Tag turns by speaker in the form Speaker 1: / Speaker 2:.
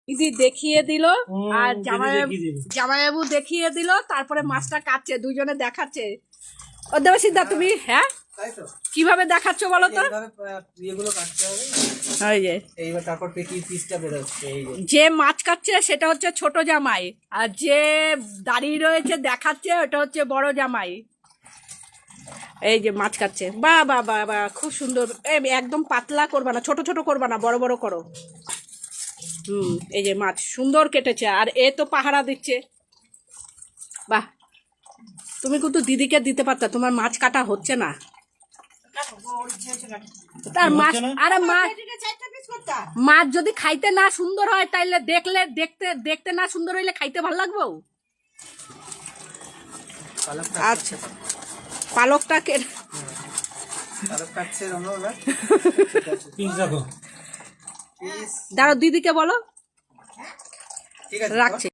Speaker 1: দিদি দেখিয়ে দিল আর জামাইবাবু দেখিয়ে দিল, তারপরে মাছটা কাটছে, দুইজনে দেখাচ্ছে। ও দেবসিদ্ধা তুমি হ্যাঁ কিভাবে দেখাচ্ছ বলো তো? যে মাছ কাটছে সেটা হচ্ছে ছোট জামাই, আর যে দাঁড়িয়ে রয়েছে দেখাচ্ছে ওটা হচ্ছে বড় জামাই। এই যে মাছ কাটছে, বাহ বাহ বাহ বাহ, খুব সুন্দর। একদম পাতলা করবা না, ছোট ছোট করবা না, বড় বড় করো। এই যে মাছ সুন্দর কেটেছে, আর এ তো পাহারা দিচ্ছে। বাহ, তুমি কিন্তু দিদিকে দিতে পারতা, তোমার মাছ কাটা হচ্ছে না। তার মাছ, আরে মাছ যদি খাইতে না সুন্দর হয় তাইলে দেখতে দেখতে না সুন্দর হইলে খাইতে ভালো লাগবো। আচ্ছা, পালকটা দাঁড়াও, দিদিকে বলো রাখছি।